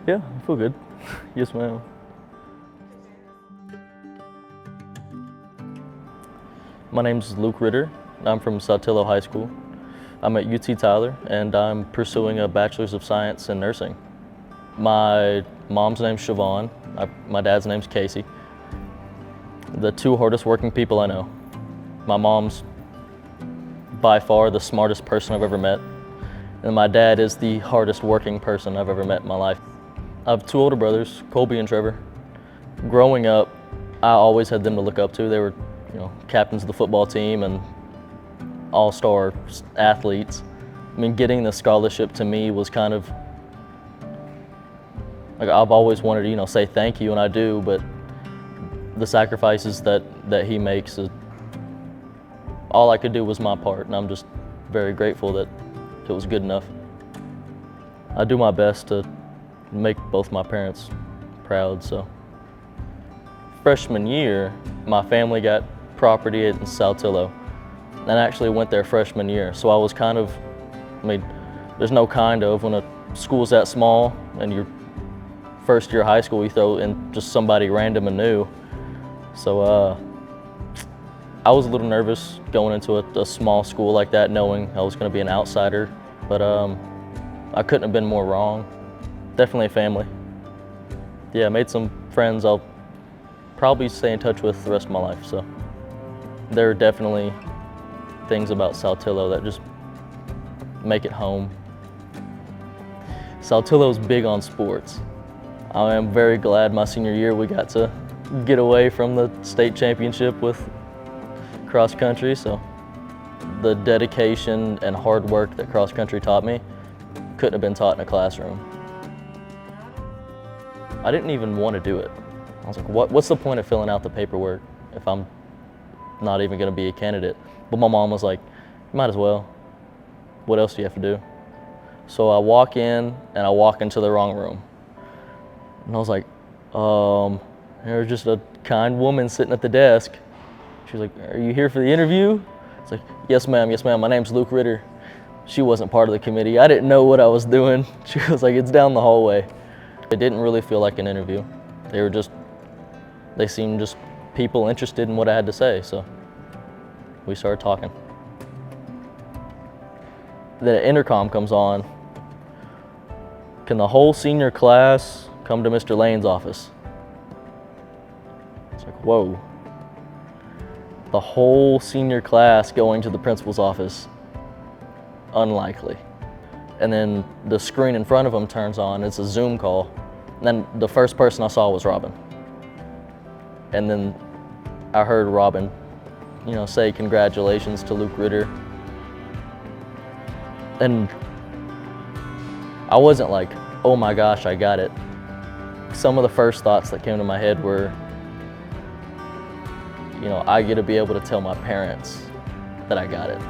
Yeah, I feel good. Yes, ma'am. My name's Luke Ritter. I'm from Saltillo High School. I'm at UT Tyler, and I'm pursuing a Bachelor's of Science in Nursing. My mom's name's Siobhan. My dad's name's Casey. The two hardest working people I know. My mom's by far the smartest person I've ever met, and my dad is the hardest working person I've ever met in my life. I have two older brothers, Colby and Trevor. Growing up, I always had them to look up to. They were, captains of the football team and all-star athletes. I mean, getting the scholarship to me was kind of, like, I've always wanted to, say thank you, and I do, but the sacrifices that he makes, all I could do was my part, and I'm just very grateful that it was good enough. I do my best to make both my parents proud, so. Freshman year, my family got property in Saltillo, and I actually went there freshman year, so I was kind of, there's no kind of, when a school's that small and you're first year of high school, you throw in just somebody random and new. So I was a little nervous going into a small school like that, knowing I was going to be an outsider, but I couldn't have been more wrong. Definitely a family. Yeah, I made some friends I'll probably stay in touch with the rest of my life. So there are definitely things about Saltillo that just make it home. Saltillo's big on sports. I am very glad my senior year we got to get away from the state championship with cross country. So the dedication and hard work that cross country taught me couldn't have been taught in a classroom. I didn't even want to do it. I was like, what's the point of filling out the paperwork if I'm not even going to be a candidate? But my mom was like, you might as well. What else do you have to do? So I walk in, and I walk into the wrong room. And I was like, there's just a kind woman sitting at the desk. She was like, are you here for the interview? It's like, yes ma'am, my name's Luke Ritter. She wasn't part of the committee. I didn't know what I was doing. She was like, it's down the hallway. It didn't really feel like an interview. They seemed just people interested in what I had to say, so we started talking. The intercom comes on. Can the whole senior class come to Mr. Lane's office? It's like, whoa. The whole senior class going to the principal's office? Unlikely. And then the screen in front of them turns on, it's a Zoom call. And then the first person I saw was Robin. And then I heard Robin, say congratulations to Luke Ritter. And I wasn't like, oh my gosh, I got it. Some of the first thoughts that came to my head were, I get to be able to tell my parents that I got it.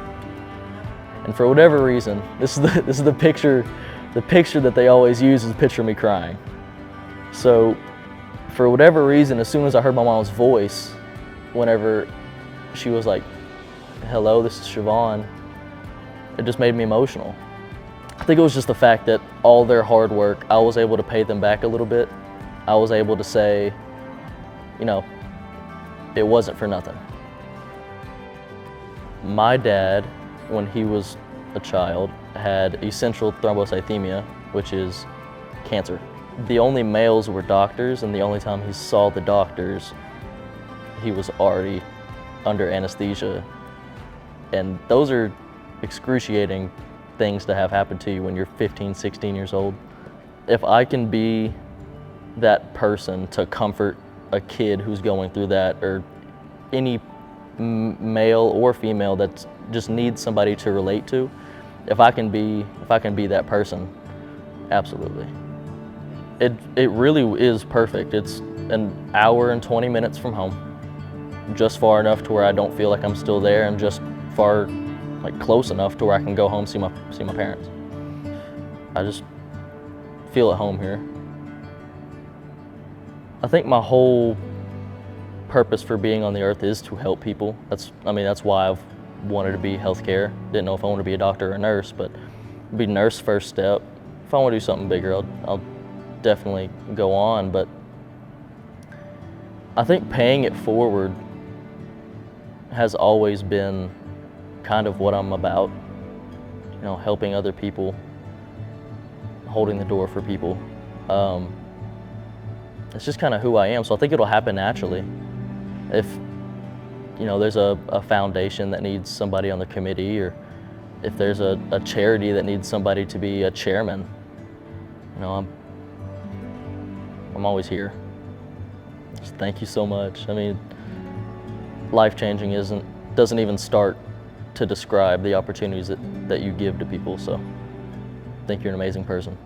And for whatever reason, this is the picture that they always use is a picture of me crying. So for whatever reason, as soon as I heard my mom's voice, whenever she was like, hello, this is Siobhan, it just made me emotional. I think it was just the fact that all their hard work, I was able to pay them back a little bit. I was able to say, it wasn't for nothing. My dad, when he was a child, had essential thrombocythemia, which is cancer. The only males were doctors, and the only time he saw the doctors, he was already under anesthesia. And those are excruciating things to have happen to you when you're 15, 16 years old. If I can be that person to comfort a kid who's going through that, or any male or female that just needs somebody to relate to, if I can be that person, absolutely. It really is perfect. It's an hour and 20 minutes from home, just far enough to where I don't feel like I'm still there, and just far, close enough to where I can go home, see my parents. I just feel at home here. I think my whole purpose for being on the earth is to help people. That's why I've wanted to be healthcare. Didn't know if I wanted to be a doctor or a nurse, but be nurse first step. If I want to do something bigger, I'll definitely go on, but I think paying it forward has always been kind of what I'm about, you know, helping other people, holding the door for people. It's just kind of who I am, so I think it'll happen naturally. If, you know, there's a foundation that needs somebody on the committee, or if there's a charity that needs somebody to be a chairman, you know, I'm always here. Just thank you so much. I mean, life-changing doesn't even start to describe the opportunities that you give to people, so I think you're an amazing person.